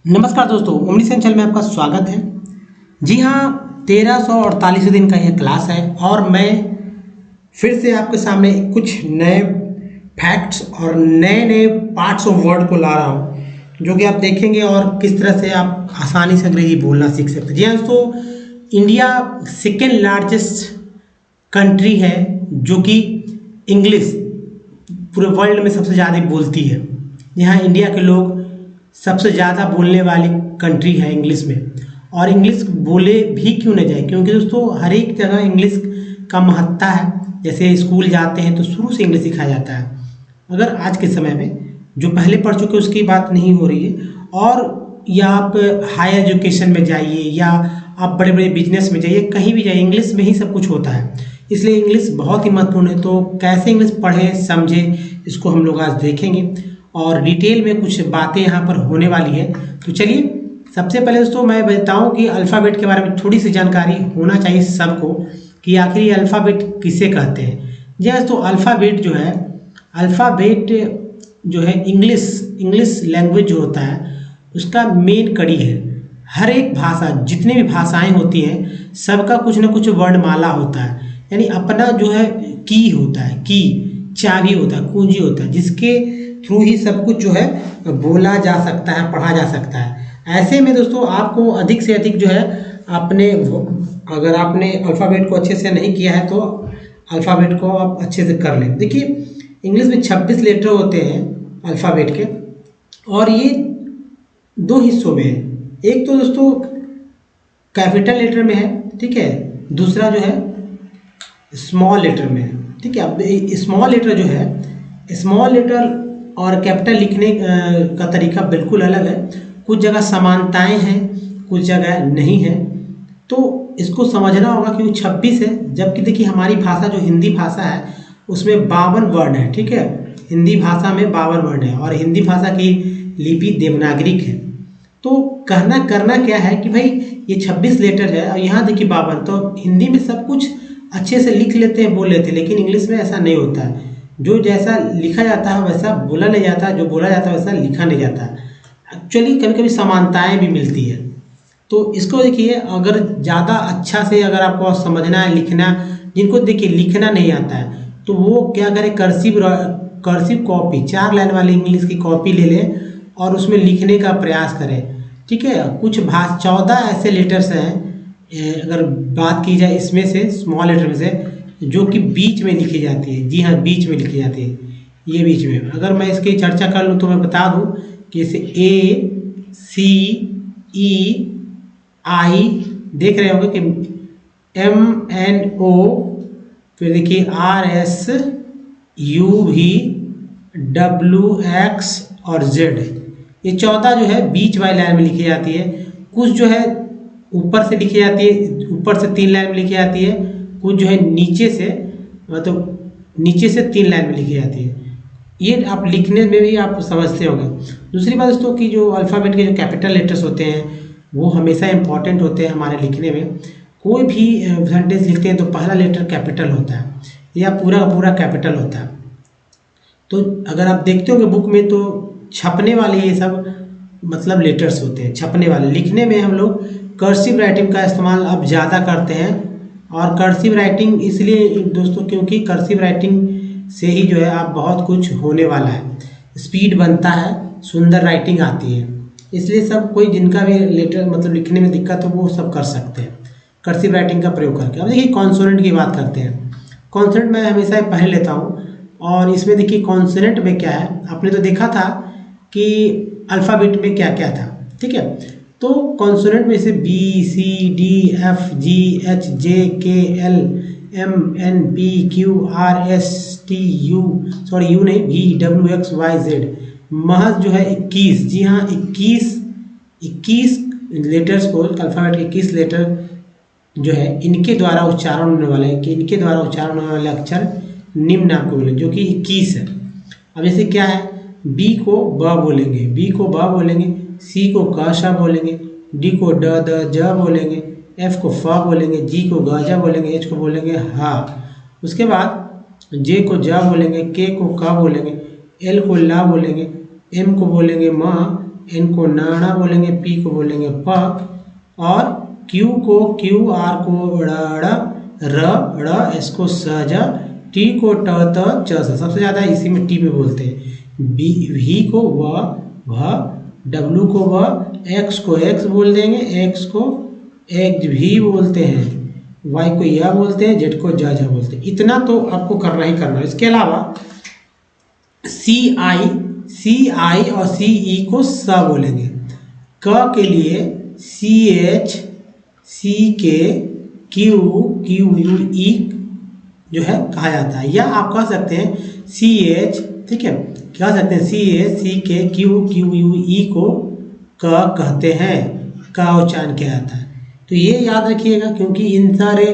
नमस्कार दोस्तों, omni channel में आपका स्वागत है। जी हाँ, 1348 दिन का यह क्लास है और मैं फिर से आपके सामने कुछ नए फैक्ट्स और नए नए पार्ट्स ऑफ वर्ड को ला रहा हूँ, जो कि आप देखेंगे और किस तरह से आप आसानी से अंग्रेजी बोलना सीख सकते हैं। जी हाँ दोस्तों, इंडिया सेकेंड लार्जेस्ट कंट्री है जो कि इंग्लिश पूरे वर्ल्ड में सबसे ज़्यादा बोलती है। यहाँ इंडिया के लोग सबसे ज़्यादा बोलने वाली कंट्री है इंग्लिश में, और इंग्लिश बोले भी क्यों न जाए, क्योंकि दोस्तों हर एक जगह इंग्लिश का महत्ता है। जैसे स्कूल जाते हैं तो शुरू से इंग्लिश सिखाया जाता है। अगर आज के समय में जो पहले पढ़ चुके उसकी बात नहीं हो रही है, और या आप हायर एजुकेशन में जाइए या आप बड़े बड़े बिजनेस में जाइए, कहीं भी जाइए इंग्लिश में ही सब कुछ होता है। इसलिए इंग्लिश बहुत ही महत्वपूर्ण है। तो कैसे इंग्लिश पढ़े समझे, इसको हम लोग आज देखेंगे और डिटेल में कुछ बातें यहाँ पर होने वाली है। तो चलिए, सबसे पहले दोस्तों मैं बताऊँ कि अल्फ़ाबेट के बारे में थोड़ी सी जानकारी होना चाहिए सबको, कि आखिर ये अल्फ़ाबेट किसे कहते हैं। जी दोस्तों, अल्फ़ाबेट जो है इंग्लिश लैंग्वेज जो होता है उसका मेन कड़ी है। हर एक भाषा, जितनी भी भाषाएं होती हैं, सबका कुछ ना कुछ वर्णमाला होता है, यानी अपना जो है की होता है, की चाबी होता है, कुंजी होता है, जिसके थ्रू ही सब कुछ जो है बोला जा सकता है, पढ़ा जा सकता है। ऐसे में दोस्तों आपको अधिक से अधिक जो है अगर आपने अल्फ़ाबेट को अच्छे से नहीं किया है तो अल्फ़ाबेट को आप अच्छे से कर लें। देखिए, इंग्लिश में 26 लेटर होते हैं अल्फ़ाबेट के, और ये दो हिस्सों में है। एक तो दोस्तों कैपिटल लेटर में है, ठीक है, दूसरा जो है स्मॉल लेटर में है, ठीक है। अब स्मॉल लेटर जो है, स्मॉल लेटर और कैपिटल लिखने का तरीका बिल्कुल अलग है। कुछ जगह समानताएं हैं, कुछ जगह नहीं है। तो इसको समझना होगा कि वो 26 है, जबकि देखिए हमारी भाषा जो हिंदी भाषा है उसमें 52 वर्ण है, ठीक है। हिंदी भाषा में 52 वर्ण है और हिंदी भाषा की लिपि देवनागरिक है। तो करना क्या है कि भाई ये 26 लेटर है और यहाँ देखिए 52। तो हिंदी में सब कुछ अच्छे से लिख लेते हैं, बोल लेते हैं, लेकिन इंग्लिश में ऐसा नहीं होता है। जो जैसा लिखा जाता है वैसा बोला नहीं जाता, जो बोला जाता है वैसा लिखा नहीं जाता। एक्चुअली कभी कभी समानताएं भी मिलती है। तो इसको देखिए, अगर ज़्यादा अच्छा से अगर आपको समझना है, लिखना, जिनको देखिए लिखना नहीं आता है तो वो क्या करें, कर्सिव कॉपी, 4 लाइन वाली इंग्लिश की कॉपी ले लें और उसमें लिखने का प्रयास करें, ठीक है। कुछ 14 ऐसे लेटर्स हैं, अगर बात की जाए इसमें से, स्मॉल लेटर में से, जो कि बीच में लिखी जाती है। जी हाँ, बीच में लिखी जाती है, ये बीच में। अगर मैं इसकी चर्चा कर लूँ तो मैं बता दूँ कि जैसे A C E I, देख रहे होंगे कि M N O, फिर देखिए R S U V W X और Z, ये 14 जो है बीच वाली लाइन में लिखी जाती है। कुछ जो है ऊपर से लिखी जाती है, ऊपर से 3 लाइन में लिखी जाती है। कुछ जो है नीचे से, मतलब नीचे से 3 लाइन में लिखी जाती है। ये आप लिखने में भी आप समझते होंगे। दूसरी बात दोस्तों कि जो अल्फ़ाबेट के जो कैपिटल लेटर्स होते हैं वो हमेशा इंपॉर्टेंट होते हैं हमारे लिखने में। कोई भी सेंटेंस लिखते हैं तो पहला लेटर कैपिटल होता है या पूरा का पूरा कैपिटल होता है। तो अगर आप देखते होंगे बुक में, तो छपने वाले ये सब मतलब लेटर्स होते हैं, छपने वाले। लिखने में हम लोग कर्सिव राइटिंग का इस्तेमाल अब ज़्यादा करते हैं, और कर्सिव राइटिंग इसलिए दोस्तों क्योंकि कर्सिव राइटिंग से ही जो है आप बहुत कुछ होने वाला है, स्पीड बनता है, सुंदर राइटिंग आती है। इसलिए सब कोई जिनका भी लेटर मतलब लिखने में दिक्कत हो वो सब कर सकते हैं कर्सिव राइटिंग का प्रयोग करके। अब देखिए कॉन्सोनेंट की बात करते हैं। कॉन्सोनेंट मैं हमेशा पढ़ लेता हूँ, और इसमें देखिए कॉन्सोनेंट में क्या है, आपने तो देखा था कि अल्फ़ाबेट में क्या क्या था, ठीक है। तो कॉन्सोनेंट में से B C D F G H J K L M N P Q R S T U नहीं, V W X Y Z, महज जो है 21। जी हाँ, 21 लेटर्स को, अल्फ़ाबेट के 21 लेटर जो है इनके द्वारा उच्चारण होने वाले हैं, कि इनके द्वारा उच्चारण होने वाले अक्षर निम्न आपको मिले, जो कि 21 है। अब जैसे क्या है, B को ब बोलेंगे, B को ब बोलेंगे, C को क श बोलेंगे, D को ड द ज बोलेंगे, F को फ बोलेंगे, G को ग ज बोलेंगे, H को बोलेंगे ह। उसके बाद J को ज बोलेंगे, K को क बोलेंगे, L को ला बोलेंगे, M को बोलेंगे म, एन को ना बोलेंगे, पी को बोलेंगे प, और क्यू को क्यू, आर को र, एस को स, टी को ट, च, सबसे ज़्यादा इसी में टी में बोलते हैं। वी को व, डब्लू को व, एक्स को एक्स बोल देंगे, एक्स को एक्स भी बोलते हैं, वाई को या बोलते हैं, जेड को जा बोलते हैं। इतना तो आपको करना ही करना है। इसके अलावा सी आई और सी ई को स बोलेंगे। क के लिए सी एच, सी के, क्यू यू ई जो है कहा जाता है, या आप कह सकते हैं सी एच, ठीक है, कह सकते हैं सी एच, सी के, क्यू यू ई को क कहते हैं, का उच्चारण किया जाता है। तो ये याद रखिएगा, क्योंकि इन सारे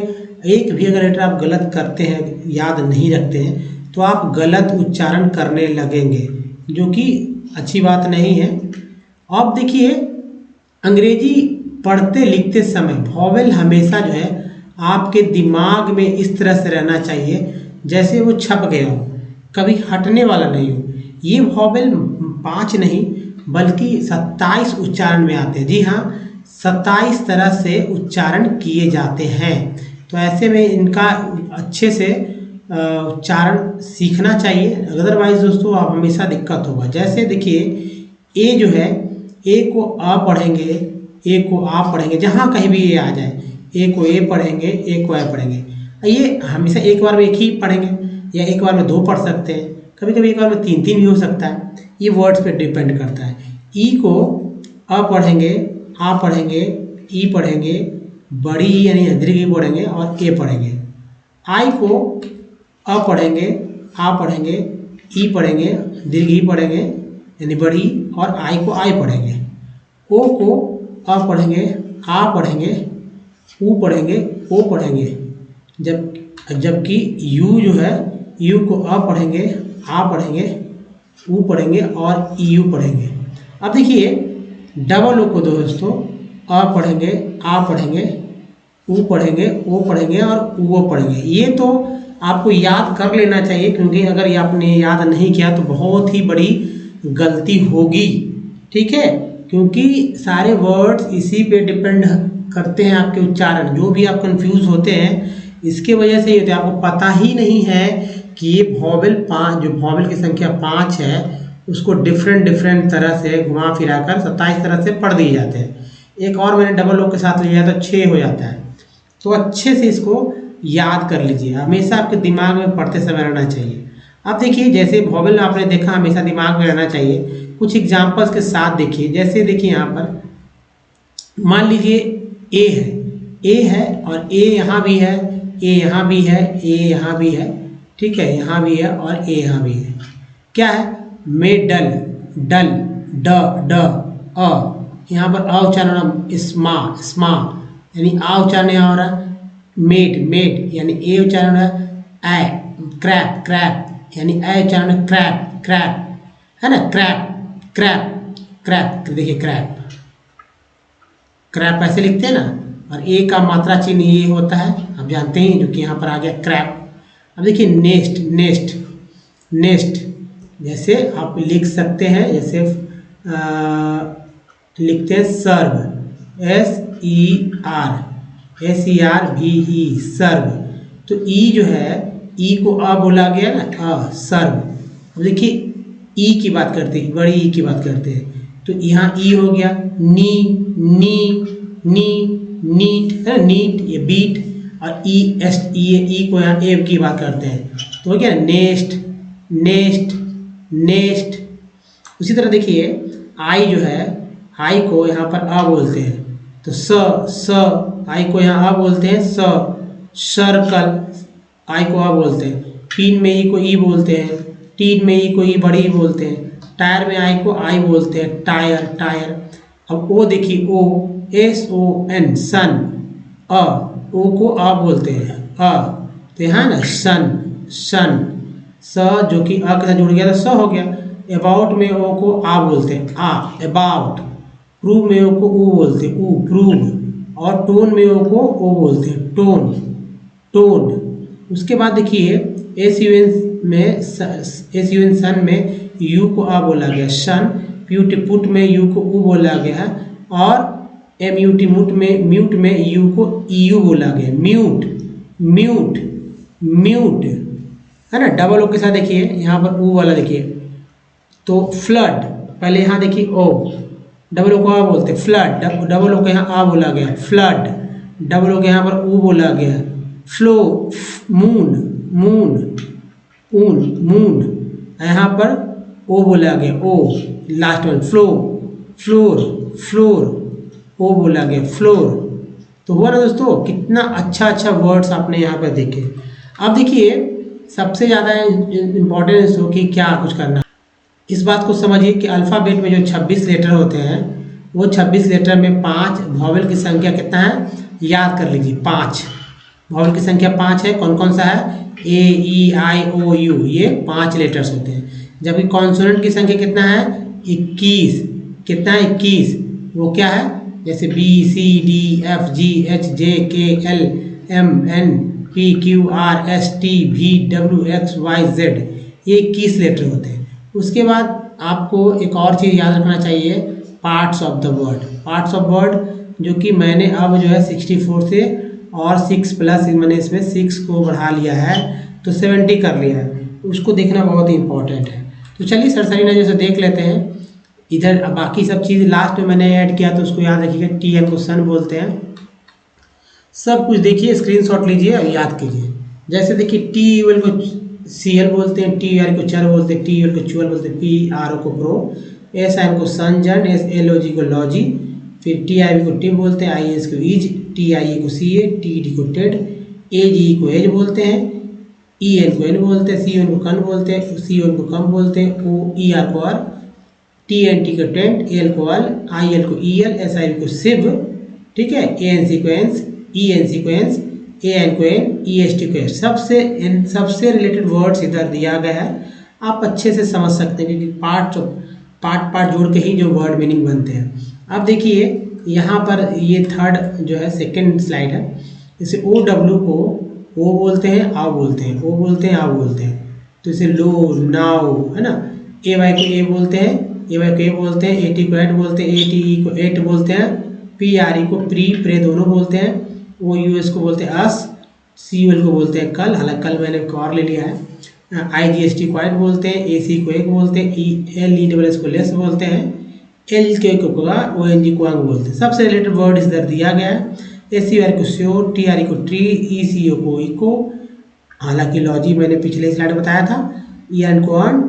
एक भी अगर लेटर आप गलत करते हैं, याद नहीं रखते हैं, तो आप गलत उच्चारण करने लगेंगे, जो कि अच्छी बात नहीं है। अब देखिए, अंग्रेजी पढ़ते लिखते समय वॉवेल हमेशा जो है आपके दिमाग में इस तरह से रहना चाहिए जैसे वो छप गया हो, कभी हटने वाला नहीं हो। ये वॉवेल 5 नहीं बल्कि 27 उच्चारण में आते हैं। जी हाँ, 27 तरह से उच्चारण किए जाते हैं। तो ऐसे में इनका अच्छे से उच्चारण सीखना चाहिए, अदरवाइज दोस्तों आप हमेशा दिक्कत होगा। जैसे देखिए, ए जो है, ए को अ पढ़ेंगे, ए को आ पढ़ेंगे, जहाँ कहीं भी ए आ जाए, ए को ए पढ़ेंगे, ए को ए पढ़ेंगे। ये हमेशा एक बार में एक ही पढ़ेंगे, या एक बार में 2 पढ़ सकते हैं, कभी कभी एक बार में 3 भी हो सकता है। ये वर्ड्स पे डिपेंड करता है। ई को अ पढ़ेंगे, आ पढ़ेंगे, ई पढ़ेंगे, बड़ी ई यानी दीर्घ ई पढ़ेंगे और ए पढ़ेंगे। आई को अ पढ़ेंगे, आ पढ़ेंगे, ई पढ़ेंगे, दीर्घ ई पढ़ेंगे यानी बड़ी, और आई को आई पढ़ेंगे। ओ को अ पढ़ेंगे, आ पढ़ेंगे, ऊ पढ़ेंगे, ओ पढ़ेंगे। जबकि यू जो है, यू को अ पढ़ेंगे, आ पढ़ेंगे, ऊ पढ़ेंगे और ई यू पढ़ेंगे। अब देखिए, डबल ओ को दोस्तों अ पढ़ेंगे, आ पढ़ेंगे, ऊ पढ़ेंगे, ओ पढ़ेंगे और ऊ पढ़ेंगे। ये तो आपको याद कर लेना चाहिए, क्योंकि अगर ये आपने याद नहीं किया तो बहुत ही बड़ी गलती होगी, ठीक है। क्योंकि सारे वर्ड्स इसी पे डिपेंड करते हैं, आपके उच्चारण। जो भी आप कंफ्यूज होते हैं इसके वजह से, ये आपको पता ही नहीं है कि ये वॉवेल 5, जो वॉवेल की संख्या 5 है, उसको डिफरेंट तरह से घुमा फिरा कर 27 तरह से पढ़ दिए जाते हैं। एक और मैंने डबल ओ के साथ लिया तो 6 हो जाता है। तो अच्छे से इसको याद कर लीजिए, हमेशा आपके दिमाग में पढ़ते समय रहना चाहिए। अब देखिए, जैसे वॉवेल आपने देखा हमेशा दिमाग में रहना चाहिए, कुछ एग्जाम्पल्स के साथ देखिए। जैसे देखिए, यहाँ पर मान लीजिए ए है और ए यहाँ भी है, ए यहाँ भी है, ए यहाँ भी है, ठीक है, यहाँ भी है और ए यहाँ भी है। क्या है? मेडल, डल, ड, अ, यहाँ पर अ उच्चारण, स्मा यानी आ उच्चारण यहाँ हो रहा है। मेड यानी ए उच्चारण है। ए, क्रैप यानी ए उच्चारण क्रैप है ना, क्रैप। देखिए, क्रैप ऐसे लिखते हैं ना, और ए का मात्रा चिन्ह ये होता है, आप जानते हैं, जो कि यहाँ पर आ गया क्रैप। अब देखिए, नेस्ट जैसे आप लिख सकते हैं, जैसे लिखते हैं सर्व, SERVE, सर्व। तो ई जो है, ई को अ बोला गया ना, सर्व। अब देखिए, ई की बात करते हैं, बड़ी ई की बात करते हैं, तो यहाँ ई हो गया। नीट है ना, नीट, ये बीट, और ई को यहाँ ए की बात करते हैं, तो हो गया नेस्ट। उसी तरह देखिए, आई जो है, आई को यहाँ पर अ बोलते हैं, तो स, आई को यहाँ अ बोलते हैं, सर्कल, आई को अ बोलते हैं। पिन में ई को ई बोलते हैं, टीन में ई को ई बड़ी ई बोलते हैं, टायर में आई को आई बोलते हैं, टायर। अब ओ देखिए, SON, सन, ओ को अ बोलते हैं, तो यहाँ ना सन, स जो कि अ के साथ जुड़ गया तो स हो गया। अबाउट में ओ को आ बोलते हैं, अबाउट। प्रूव में ओ को ऊ बोलते हैं, प्रूव। और टोन में ओ को ओ बोलते हैं, टोन। उसके बाद देखिए, SUN सन में यू को आ बोला गया, सन। प्यूट पुट में यू को ऊ बोला गया है, और म्यूट म्यूट में यू को ईयू बोला गया। म्यूट म्यूट म्यूट है ना, डबल ओ के साथ देखिए यहाँ पर ऊ वाला देखिए, तो फ्लड, पहले यहाँ देखिए ओ, डबल ओ को आ बोलते फ्लड, डबल ओ के यहाँ आ बोला गया फ्लड, डबल ओ के यहाँ पर ऊ बोला गया फ्लो, मून मून ऊन मून, यहाँ पर ओ बोला गया ओ, last one flow, floor floor, ओ बोला गया फ्लोर। तो हुआ ना दोस्तों, कितना अच्छा वर्ड्स आपने यहाँ पर देखे। अब देखिए सबसे ज़्यादा इम्पोर्टेंट हो कि क्या कुछ करना, इस बात को समझिए कि अल्फ़ाबेट में जो 26 लेटर होते हैं, वो 26 लेटर में 5 वॉवेल की संख्या कितना है याद कर लीजिए। 5 वॉवेल की संख्या 5 है। कौन कौन सा है? ए ई आई ओ यू, ये 5 लेटर्स होते हैं। जबकि कॉन्सोनेंट की संख्या कितना है? 21। कितना है? 21। वो क्या है? जैसे B C D F G H J K L M N P Q R S T V W X Y Z, ये 21 लेटर होते हैं। उसके बाद आपको एक और चीज़ याद रखना चाहिए, parts of the word. Parts of word जो कि मैंने अब जो है 64 से और 6 प्लस मैंने इसमें 6 को बढ़ा लिया है, तो 70 कर लिया है। उसको देखना बहुत ही इंपॉर्टेंट है। तो चलिए सरसरी नज़र से देख लेते हैं। इधर बाकी सब चीज़ लास्ट में मैंने ऐड किया, तो उसको याद रखिएगा। टी एन को सन बोलते हैं। सब कुछ देखिए, स्क्रीनशॉट लीजिए और याद कीजिए। जैसे देखिए टी यूएल को सी एल बोलते हैं, टी आर को चर बोलते हैं, टी यूएल को चुअल बोलते हैं, पी आर ओ को प्रो, एस आई एन को संजन, एस एल ओ जी को लॉजी, फिर टी आई को टिप बोलते हैं, आई एस को ईज, टी आई ए को सी ए, टी डी को टेड, ए जी को एज बोलते हैं, ई एन को एन बोलते हैं, सी एन को कन बोलते हैं, सी एन को कम बोलते हैं, ओ ई आर को आर, टी एन टी को टेंट, एल को अल, आई एल को ई एल, एस आई को सिव, ठीक है, ए एन सी को एंस, ई एन सी को एंस, ए एन को एन, ई एस टी को एस। सबसे रिलेटेड वर्ड्स इधर दिया गया है। आप अच्छे से समझ सकते हैं क्योंकि पार्ट जोड़ के ही जो वर्ड मीनिंग बनते हैं। अब देखिए यहाँ पर ये थर्ड जो है सेकंड स्लाइड है। इसे ओ डब्ल्यू को ओ बोलते हैं, आ बोलते हैं, ओ बोलते हैं, आ बोलते हैं। तो इसे लो, नाउ, है ना। ए वाई को ए बोलते हैं, ए वाई को ए बोलते हैं, ए टी को एट बोलते हैं, ए टी ई को एट बोलते हैं, पी आर ई को प्री प्रे दोनों बोलते हैं, ओ यू एस को बोलते हैं अस, सी यू एल को बोलते हैं कल, हालांकि कल मैंने एक और ले लिया है, आई जी एस टी को एट बोलते हैं, ए सी को एक बोलते हैं, E L E double S को लेस बोलते हैं, एल के को ओ एन जी को अंग बोलते हैं। सबसे रिलेटेड वर्ड इधर दिया गया है। ए सी आर को श्योर, टी आर ई को ट्री, ई सी ओ को इको, हालांकि लॉजी मैंने पिछले स्लाइड में बताया था, ई एन को अन,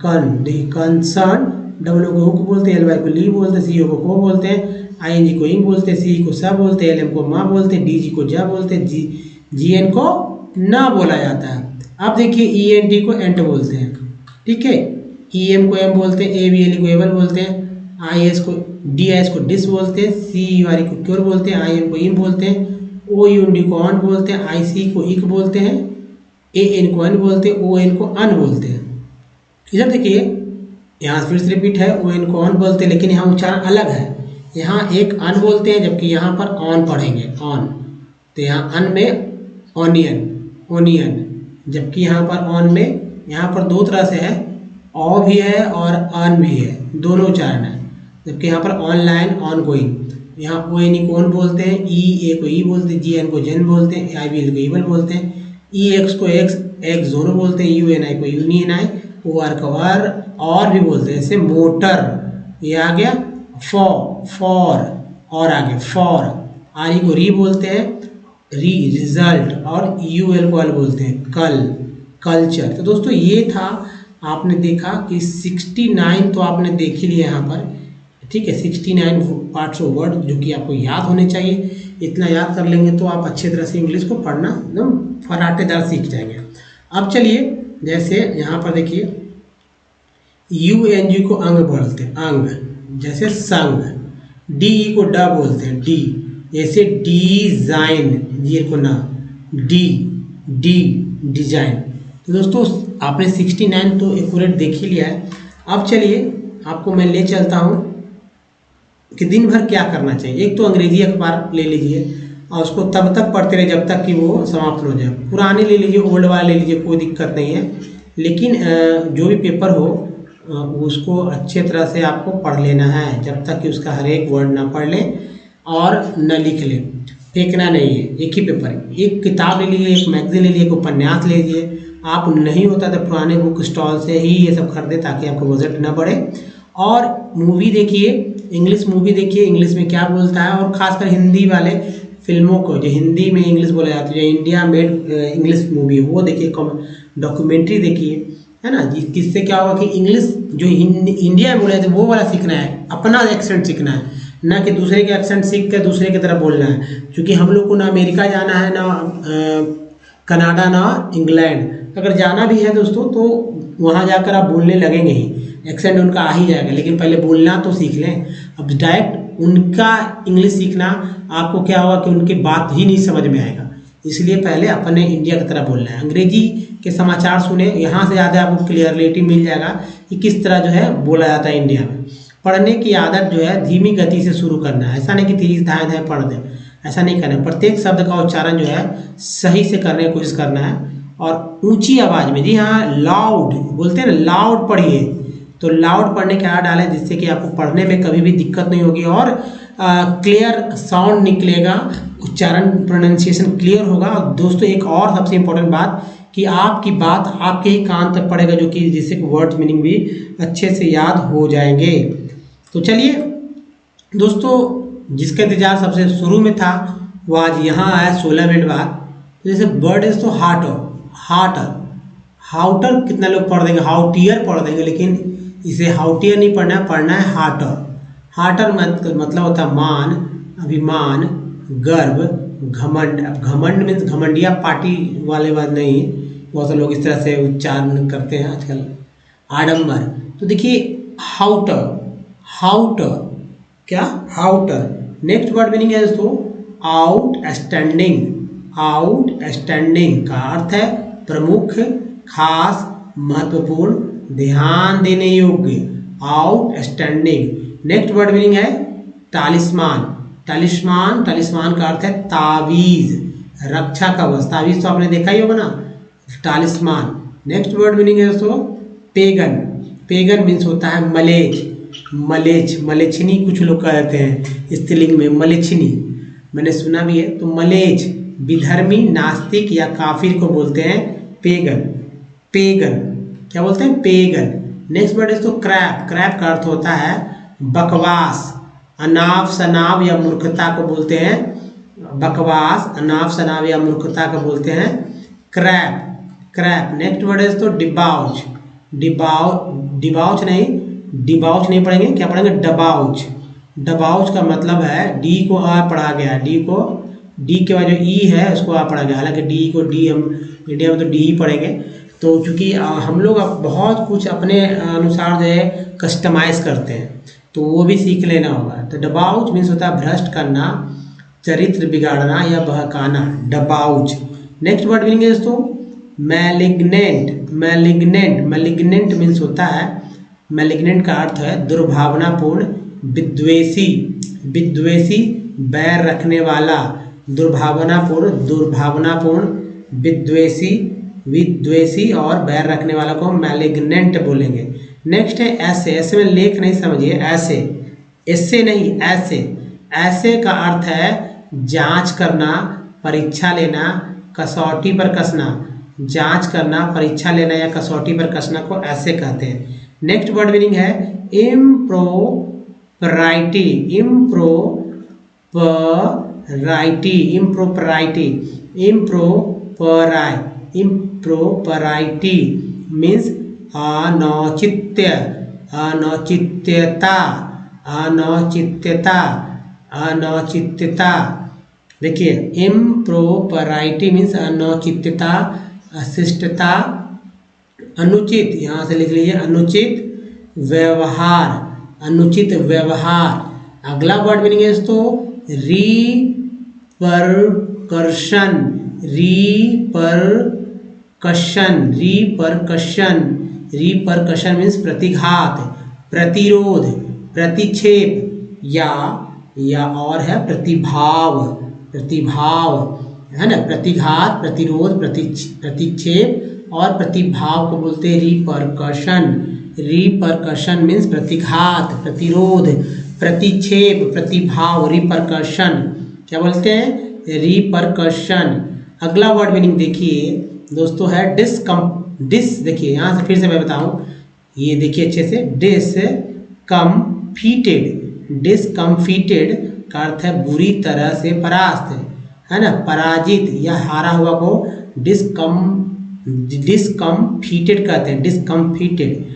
कन, कंसर्न, डब्ल्यू को हुक बोलते हैं, एल वाई को ली बोलते हैं, सी ओ को बोलते हैं, आई एन जी को इंग बोलते हैं, सी को सा बोलते हैं, एल एम को माँ बोलते हैं, डी जी को जा बोलते हैं, जी एन को ना बोला जाता है। अब देखिए ई एन टी को एंट बोलते हैं, ठीक है, ई एम को एम बोलते हैं, ए बी एल को एबल बोलते हैं, आई एस को डी आई एस को डिस बोलते हैं, सी यू आर ई को क्योर बोलते हैं, आई एम को इम बोलते हैं, ओ यू डी को ऑन बोलते हैं, आई सी को इक बोलते हैं, ए एन को अन बोलते हैं, ओ एन को अन बोलते हैं। इधर देखिए यहाँ फिर से रिपीट है, ओ एन को ऑन बोलते हैं, लेकिन यहाँ उच्चारण अलग है। यहाँ एक अन बोलते हैं, जबकि यहाँ पर ऑन पढ़ेंगे, ऑन। तो यहाँ अन में ऑनियन, ओनियन, जबकि यहाँ पर ऑन में, यहाँ पर दो तरह से है, ऑ भी है और अन भी है, दोनों उच्चारण है। जबकि यहाँ पर ऑनलाइन, ऑन गोइंग, यहाँ ओ एन ई को ऑन बोलते हैं, ई ए को ई बोलते हैं, जी एन को जेन बोलते हैं, आई बी एल को ईबल बोलते हैं, ई एक्स को एक्स एक्स दोनों बोलते हैं, यू एन आई को यूनियन आई, ओ आर को आर और भी बोलते हैं। जैसे मोटर, ये आ गया, फॉर और आगे फॉर, आर ई को री बोलते हैं, री रिजल्ट, और यू एल को अल बोलते हैं, कल, कल्चर। तो दोस्तों ये था, आपने देखा कि 69 तो आपने देख ही लिया यहाँ पर, ठीक है, 69 पार्ट्स ऑफ वर्ड जो कि आपको याद होने चाहिए। इतना याद कर लेंगे तो आप अच्छे तरह से इंग्लिश को पढ़ना एकदम फराटेदार सीख जाएंगे। अब चलिए जैसे यहाँ पर देखिए यू एन जी को अंग बोलते हैं, अंग, जैसे संग, डी ई को ड बोलते हैं, डी, जैसे डिजाइन, जी को ना, डी डी डिजाइन। तो दोस्तों आपने 69 तो एक्यूरेट देख ही लिया है। अब चलिए आपको मैं ले चलता हूँ कि दिन भर क्या करना चाहिए। एक तो अंग्रेजी अखबार ले लीजिए और उसको तब तक पढ़ते रहे जब तक कि वो समाप्त हो जाए। पुराने ले लीजिए, ओल्ड वाला ले लीजिए, कोई दिक्कत नहीं है, लेकिन जो भी पेपर हो उसको अच्छे तरह से आपको पढ़ लेना है, जब तक कि उसका हर एक वर्ड ना पढ़ ले और न लिख ले। फेंकना नहीं है, एक ही पेपर, एक किताब ले लीजिए, एक मैगजीन ले लीजिए, एक उपन्यास ले लीजिए। आप नहीं होता तो पुराने बुक स्टॉल से ही ये सब खरीदे ताकि आपका बजट ना बढ़े। और मूवी देखिए, इंग्लिश मूवी देखिए, इंग्लिश में क्या बोलता है, और खासकर हिंदी वाले फिल्मों को जो हिंदी में इंग्लिश बोला जाता है, जो इंडिया मेड इंग्लिश मूवी वो देखिए, डॉक्यूमेंट्री देखिए, है ना जी। किससे क्या होगा कि इंग्लिश जो इंडिया में बोला जाता है वो वाला सीखना है, अपना एक्सेंट सीखना है, ना कि दूसरे के एक्सेंट सीख कर दूसरे की तरह बोलना है। क्योंकि हम लोग को ना अमेरिका जाना है, ना कनाडा, ना इंग्लैंड। अगर जाना भी है दोस्तों तो वहाँ जाकर आप बोलने लगेंगे ही, एक्सेंट उनका आ ही जाएगा, लेकिन पहले बोलना तो सीख लें। अब डायरेक्ट उनका इंग्लिश सीखना आपको क्या होगा कि उनकी बात ही नहीं समझ में आएगा। इसलिए पहले अपने इंडिया की तरह बोलना है। अंग्रेजी के समाचार सुने, यहाँ से ज़्यादा आपको क्लियरिटी मिल जाएगा कि किस तरह जो है बोला जाता है इंडिया में। पढ़ने की आदत जो है धीमी गति से शुरू करना है, ऐसा नहीं कि तेज धाए धाए पढ़ दें, ऐसा नहीं करना है। प्रत्येक शब्द का उच्चारण जो है सही से करने की कोशिश करना है, और ऊंची आवाज़ में, जी हाँ, लाउड बोलते हैं ना, लाउड पढ़िए। तो लाउड पढ़ने के आदत डालें जिससे कि आपको पढ़ने में कभी भी दिक्कत नहीं होगी, और क्लियर साउंड निकलेगा, उच्चारण प्रोनाउंसिएशन क्लियर होगा। और दोस्तों एक और सबसे इम्पोर्टेंट बात कि आपकी बात आपके ही कान तक पड़ेगा, जो कि जिससे वर्ड मीनिंग भी अच्छे से याद हो जाएंगे। तो चलिए दोस्तों, जिसका इंतजार सबसे शुरू में था वो आज यहाँ आया 16 मिनट बाद। तो जैसे वर्ड इज तो हार्टर, हार्टर, हाउटर कितना लोग पढ़ देंगे, हाउटियर पढ़ देंगे, लेकिन इसे हाउटियर नहीं पढ़ना है, पढ़ना है हार्टर। हार्टर मतलब होता है मान, अभिमान, गर्व, घमंड। अब घमंड में घमंडिया पार्टी वाले बात नहीं, बहुत से लोग इस तरह से उच्चारण करते हैं आजकल, आडंबर। तो देखिए हाउटर, हाउटर क्या, हाउटर। नेक्स्ट वर्ड मीनिंग है दोस्तों आउटस्टैंडिंग। आउटस्टैंडिंग का अर्थ है प्रमुख, खास, महत्वपूर्ण, ध्यान देने योग्य, आउटस्टैंडिंग। नेक्स्ट वर्ड मीनिंग है तालिस्मान। तालिस्मान, तालिस्मान का अर्थ है ताबीज, रक्षा का वस्त्र। ताबीज तो आपने देखा ही होगा ना, तालिस्मान। नेक्स्ट वर्ड मीनिंग है दोस्तों पेगन। पेगन मीन्स होता है मलेच, मलेच, मलेच्छनी कुछ लोग कहते हैं स्त्रीलिंग में, मलेच्छनी मैंने सुना भी है। तो मलेच विधर्मी, नास्तिक या काफिर को बोलते हैं पेगन। पेगन क्या बोलते हैं, पेगन। नेक्स्ट वर्ड है दोस्तों क्रैप। क्रैप का अर्थ होता है बकवास, अनाप शनाप या मूर्खता को बोलते हैं बकवास, अनाप शनाप या मूर्खता को बोलते हैं क्रैप, क्रैप। नेक्स्ट वर्ड है दोस्तों डिबाउच। डिबाउच नहीं पढ़ेंगे, क्या पढ़ेंगे, डबाउच। डबाउच का मतलब है डी को आ पढ़ा गया, डी के बाद जो ई है उसको आ पढ़ा गया। हालांकि डी को डी हम इंडिया में तो डी ही पढ़ेंगे। तो चूंकि हम लोग अब बहुत कुछ अपने अनुसार जो है कस्टमाइज करते हैं, तो वो भी सीख लेना होगा। तो डबाउच मीन्स होता है भ्रष्ट करना, चरित्र बिगाड़ना या बहकाना, डबाउच। नेक्स्ट वर्ड मीनिंग है दोस्तों मैलिग्नेंट। मैलिग्नेंट, मैलिग्नेंट मीन्स होता है, मैलिग्नेंट का अर्थ है दुर्भावनापूर्ण, विद्वेषी, विद्वेषी, बैर रखने वाला, दुर्भावनापूर्ण, विद्वेषी और बैर रखने वाला को मैलिग्नेंट बोलेंगे। नेक्स्ट है ऐसे। ऐसे में लेख नहीं समझिए, ऐसे, ऐसे नहीं, ऐसे। ऐसे का अर्थ है जांच करना, परीक्षा लेना, कसौटी पर कसना। जांच करना, परीक्षा लेना या कसौटी पर कसना को ऐसे कहते हैं। नेक्स्ट वर्ड मीनिंग है इम्प्रोपराइटी। इम्प्रोपराइटी मीन्स अनौचित्य, अनौचित्यता। देखिए इम्प्रोपराइटी मीन्स अनौचित्यता, अशिष्टता, अनुचित, यहाँ से लिख लीजिए अनुचित व्यवहार, अनुचित व्यवहार। अगला वर्ड मीनिंग है दोस्तों रिपरकशन। रिपरकशन मीन्स प्रतिघात, प्रतिरोध, प्रतिक्षेप या और है प्रतिभाव है ना। प्रतिघात, प्रतिरोध, प्रतिक्षेप और प्रतिभाव को बोलते हैं रिपरकशन। रिपरकशन मीन्स प्रतिघात, प्रतिरोध, प्रतिक्षेप, प्रतिभाव, रिपरकशन क्या बोलते हैं? रिपरकशन। अगला वर्ड मीनिंग देखिए दोस्तों है डिस, देखिए यहाँ से फिर से मैं बताऊँ, ये देखिए अच्छे से, डिसकम्फीटेड का अर्थ है बुरी तरह से परास्त, है ना, पराजित या हारा हुआ को डिसकम्फीटेड कहते हैं, डिसकम्फीटेड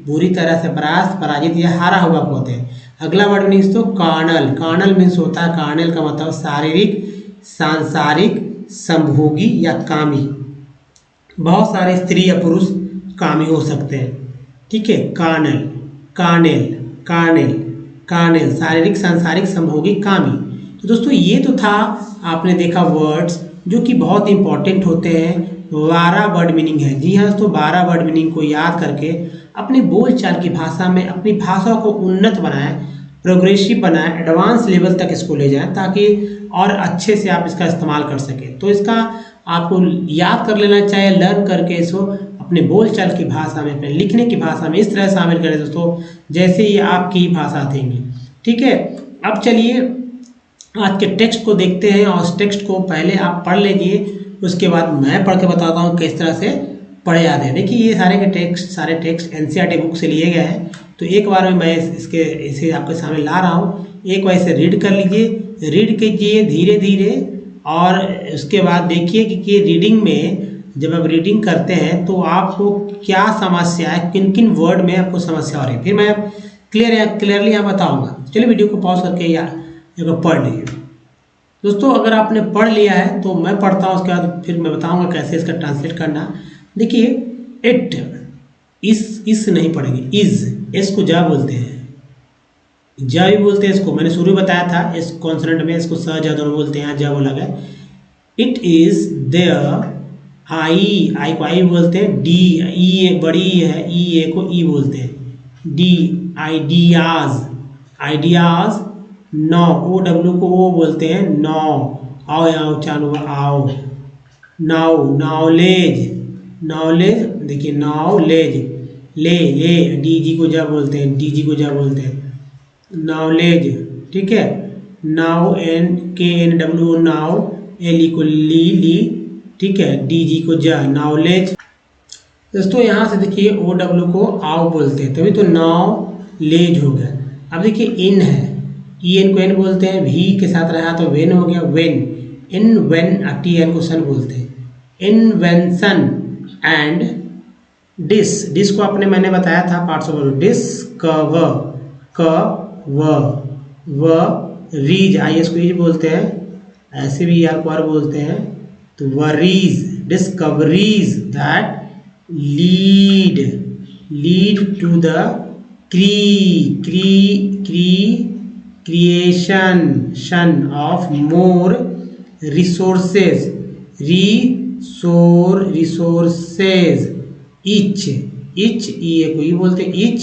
बुरी तरह से परास्त, पराजित या हारा हुआ को होते हैं। अगला वर्ड मीन्स तो कार्नल मीन्स होता है, कार्नल का मतलब शारीरिक, सांसारिक, संभोगी या कामी। बहुत सारे स्त्री या पुरुष कामी हो सकते हैं, ठीक है। कार्नेल शारीरिक, सांसारिक, संभोगी, कामी। तो दोस्तों ये तो था, आपने देखा वर्ड्स जो कि बहुत इंपॉर्टेंट होते हैं। 12 वर्ड मीनिंग है, जी हाँ दोस्तों, 12 वर्ड मीनिंग को याद करके अपनी बोलचाल की भाषा में अपनी भाषा को उन्नत बनाएं, प्रोग्रेसिव बनाएं, एडवांस लेवल तक इसको ले जाएं, ताकि और अच्छे से आप इसका इस्तेमाल कर सकें। तो इसका आपको याद कर लेना चाहिए, लर्न करके इसको अपने बोलचाल की भाषा में, अपने लिखने की भाषा में इस तरह शामिल करें दोस्तों, जैसे ये आपकी भाषा देंगे, ठीक है। अब चलिए आज के टेक्स्ट को देखते हैं, और उस टेक्स्ट को पहले आप पढ़ लीजिए, उसके बाद मैं पढ़ के बताता हूँ किस तरह से पढ़े जाते हैं। देखिए ये सारे टेक्स्ट एनसीईआरटी बुक से लिए गए हैं, तो एक बार में मैं इसे आपके सामने ला रहा हूँ। एक बार इसे रीड कर लीजिए, रीड कीजिए धीरे धीरे, और उसके बाद देखिए कि रीडिंग में जब आप रीडिंग करते हैं तो आपको क्या समस्या है, किन किन वर्ड में आपको समस्या हो रही है, फिर मैं क्लियरली यहाँ बताऊँगा। चलिए वीडियो को पॉज करके या पढ़ लीजिए दोस्तों। अगर आपने पढ़ लिया है तो मैं पढ़ता हूँ, उसके बाद फिर मैं बताऊँगा कैसे इसका ट्रांसलेट करना। देखिए इट, इस नहीं पढ़ेंगे, इसको जा बोलते हैं, जा भी बोलते हैं इसको, मैंने शुरू में बताया था, इस कॉन्सोनेंट में इसको स जा दोनों बोलते हैं, जा बोला गया। इट इज देयर, आई को आई बोलते हैं, डी ई बड़ी है, ई ए को ई बोलते हैं, D ideas, no O W को ओ बोलते हैं, नो, आओ यहाँ उच्चारण हुआ आओ, नॉलेज, देखिए नॉलेज, ले डी जी को जा बोलते हैं, नॉलेज, ठीक है। Now KN W now, L को ली, ठीक है, डी जी को जा, नॉलेज। दोस्तों यहाँ से देखिए OW को आओ बोलते हैं, तभी तो नॉलेज हो गया। अब देखिए इन है, EN को एन बोलते हैं, भी के साथ रहा तो वेन हो गया, वेन, TN को सन बोलते हैं, इन्वेंशन। एंड डिस को आपने मैंने बताया था पार्ट्स ऑफ रीज, IS को ईज बोलते हैं, ऐसे भी यार को बोलते हैं, तो वरीज, discoveries that lead to the creation of more resources, each ये को ये बोलते हैं, each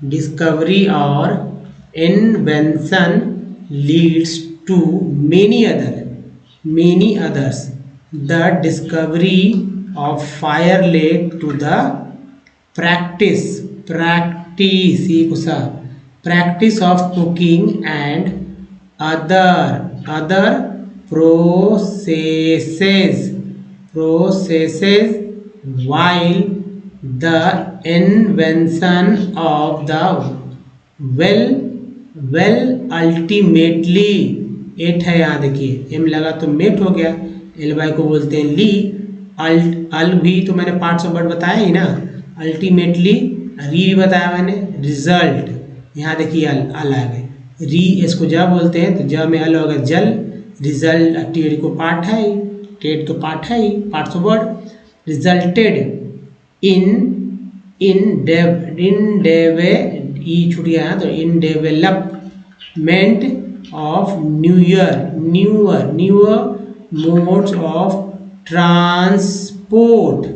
discovery और invention leads to many others. The discovery of fire led to the practice of cooking and other processes, while the invention of the well ultimately, एट है यहाँ देखिए, एम लगा तो मेट हो गया, एल बाई को बोलते हैं ली, अल भी तो मैंने पार्ट्स ऑफ वर्ड बताया ही ना, अल्टीमेटली री भी बताया मैंने, रिजल्ट, यहाँ देखिए अल आ गए, री इसको जा बोलते हैं, तो जा में अल हो गया जल, रिजल्ट टेड को पार्ट है ही, पार्ट्स ऑफ वर्ड, रिजल्टेड ई छूट गया है, तो in development of newer modes of transport,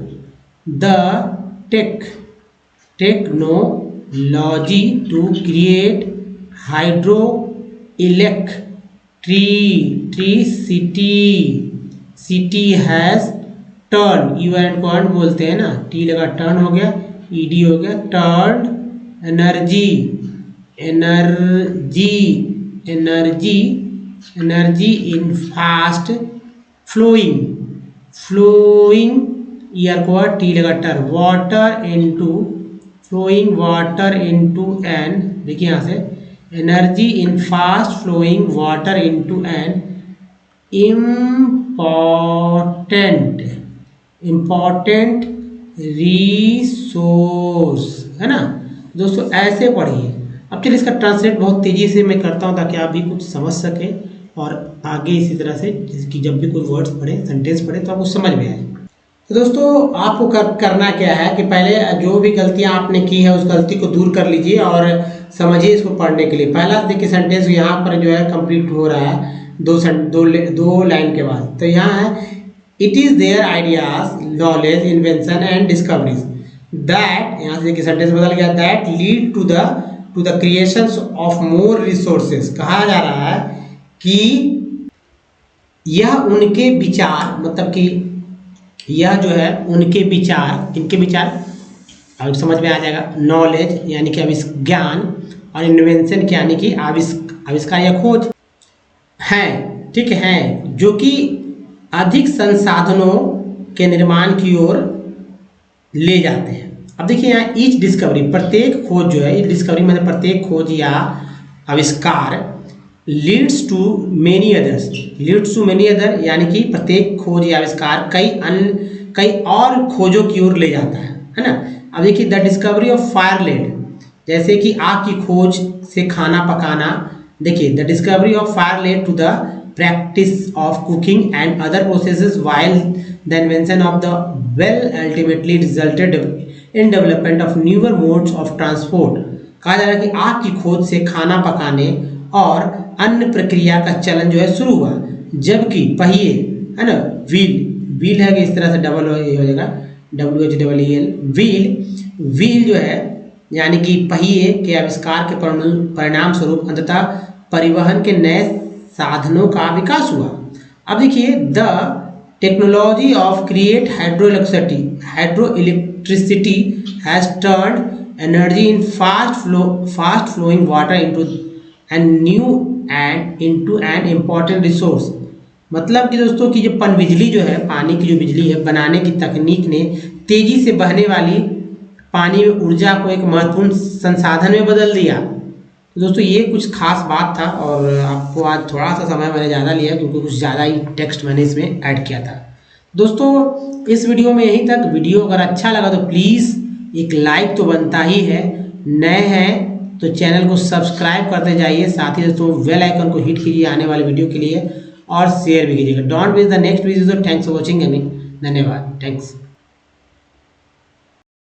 the technology to create hydroelectricity city has turn, you and को अर्न बोलते हैं ना, टी लगा टर्न हो गया, ईडी हो गया, turn energy, energy energy energy in fast flowing, flowing ईयर को टी लगा टर, water into, flowing water into an, देखिए यहाँ से energy in fast flowing water into an important resource, है ना दोस्तों, ऐसे पढ़िए। अब चलिए इसका ट्रांसलेट बहुत तेज़ी से मैं करता हूँ ताकि आप भी कुछ समझ सकें और आगे इसी तरह से कि जब भी कोई वर्ड्स पढ़े, सेंटेंस पढ़े तो आपको समझ में आए। तो दोस्तों आपको करना क्या है कि पहले जो भी गलतियाँ आपने की है उस गलती को दूर कर लीजिए और समझिए इसको पढ़ने के लिए। पहला देखिए सेंटेंस यहाँ पर जो है कंप्लीट हो रहा है दो लाइन के बाद। तो यहाँ है it is there ideas, knowledge, invention and discoveries that, यहाँ से देखिए सेंटेंस बदल गया, that lead to the creation of more resources. कहा जा रहा है कि यह उनके विचार, मतलब कि यह जो है उनके विचार, किनके विचार अब समझ में आ जाएगा, नॉलेज यानी कि ज्ञान और इन्वेंशन यानी कि आविष्कार या खोज है, ठीक है, जो कि अधिक संसाधनों के निर्माण की ओर ले जाते हैं। अब देखिए यहाँ ईच डिस्कवरी, प्रत्येक खोज जो है, डिस्कवरी मतलब प्रत्येक खोज या आविष्कार, leads to many others, leads to many other यानी कि प्रत्येक खोज या आविष्कार कई और खोजों की ओर ले जाता है ना। अब देखिए the discovery of fire led, जैसे कि आग की खोज से खाना पकाना, देखिए the discovery of fire led to the practice of cooking and other processes while the invention of the well ultimately resulted in development of newer modes of transport। कहा जा रहा है कि आग की खोज से खाना पकाने और अन्य प्रक्रिया का चलन जो है शुरू हुआ, जबकि पहिए, है ना, व्हील है कि इस तरह से डबल हो जाएगा, WHEEL, व्हील जो है यानी कि पहिए के आविष्कार के परिणाम स्वरूप अंततः परिवहन के नए साधनों का विकास हुआ। अब देखिए the technology of create hydroelectricity has turned energy in fast flowing water into an important resource. मतलब कि दोस्तों कि जो पनबिजली जो है, पानी की जो बिजली है बनाने की तकनीक ने तेजी से बहने वाली पानी में ऊर्जा को एक महत्वपूर्ण संसाधन में बदल दिया। तो दोस्तों ये कुछ खास बात था और आपको आज थोड़ा सा समय मैंने ज़्यादा लिया क्योंकि कुछ ज़्यादा ही टेक्स्ट मैंने इसमें ऐड किया था। दोस्तों इस वीडियो में यहीं तक। वीडियो अगर अच्छा लगा तो प्लीज़ एक लाइक तो बनता ही है, नए हैं तो चैनल को सब्सक्राइब करते जाइए, साथ ही दोस्तों बेल आइकन को हिट कीजिए आने वाले वीडियो के लिए और शेयर भी कीजिएगा। Don't miss the next video. Thanks for watching, धन्यवाद, थैंक्स।